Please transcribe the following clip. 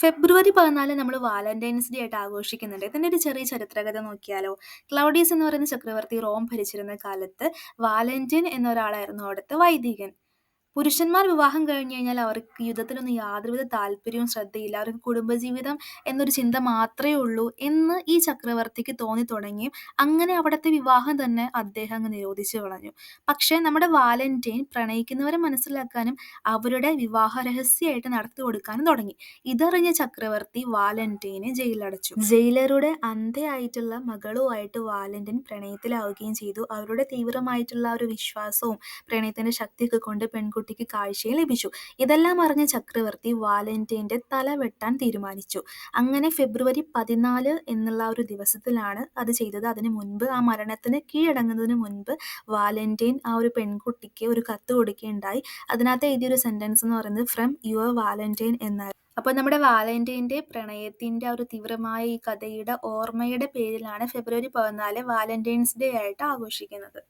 ഫെബ്രുവരി 14 നമ്മൾ Valentine's day ആയിട്ട് ആഘോഷിക്കുന്നുണ്ട്. ഇതിന്റെ ഒരു ചെറിയ ചരിത്രകഥ നോക്കിയാലോ? ക്ലൗഡിയസ് എന്ന് പറയുന്ന ചക്രവർത്തി റോം ഭരിച്ചിരുന്ന കാലത്ത് വാലന്റൈൻ എന്നൊരാളായിരുന്നു അവിടുത്തെ വൈദികൻ. പുരുഷന്മാർ വിവാഹം കഴിഞ്ഞു കഴിഞ്ഞാൽ അവർക്ക് യുദ്ധത്തിലൊന്നും യാതൊരുവിധ താല്പര്യവും ശ്രദ്ധയില്ല. അവർക്ക് കുടുംബജീവിതം എന്നൊരു ചിന്ത മാത്രമേ ഉള്ളൂ എന്ന് ഈ ചക്രവർത്തിക്ക് തോന്നി തുടങ്ങി. അങ്ങനെ അവിടുത്തെ വിവാഹം തന്നെ അദ്ദേഹം അങ്ങ് നിരോധിച്ചു കളഞ്ഞു. പക്ഷേ നമ്മുടെ വാലന്റൈൻ പ്രണയിക്കുന്നവരെ മനസ്സിലാക്കാനും അവരുടെ വിവാഹ രഹസ്യമായിട്ട് നടത്തി കൊടുക്കാനും തുടങ്ങി. ഇതറിഞ്ഞ ചക്രവർത്തി വാലന്റൈനെ ജയിലിലടച്ചു. ജയിലറുടെ അന്ധയായിട്ടുള്ള മകളുമായിട്ട് വാലന്റൈൻ പ്രണയത്തിലാവുകയും ചെയ്തു. അവരുടെ തീവ്രമായിട്ടുള്ള ഒരു വിശ്വാസവും പ്രണയത്തിന്റെ ശക്തിയൊക്കെ കൊണ്ട് പെൺകുട്ടിക്ക് കാഴ്ചയും ലഭിച്ചു. ഇതെല്ലാം അറിഞ്ഞ ചക്രവർത്തി വാലന്റൈൻ്റെ തല വെട്ടാൻ തീരുമാനിച്ചു. അങ്ങനെ ഫെബ്രുവരി 14 എന്നുള്ള ഒരു ദിവസത്തിലാണ് അത് ചെയ്തത്. അതിന് മുൻപ്, ആ മരണത്തിന് കീഴടങ്ങുന്നതിന് മുൻപ് വാലന്റൈൻ ആ ഒരു പെൺകുട്ടിക്ക് ഒരു കത്ത് കൊടുക്കുകയുണ്ടായി. അതിനകത്ത് എഴുതിയൊരു സെന്റൻസ് എന്ന് പറയുന്നത് ഫ്രം യുവർ വാലന്റൈൻ എന്നായിരുന്നു. അപ്പോൾ നമ്മുടെ വാലന്റൈൻ്റെ പ്രണയത്തിൻ്റെ ആ ഒരു തീവ്രമായ ഈ കഥയുടെ ഓർമ്മയുടെ പേരിലാണ് ഫെബ്രുവരി 14 വാലന്റൈൻസ് ഡേ ആയിട്ട് ആഘോഷിക്കുന്നത്.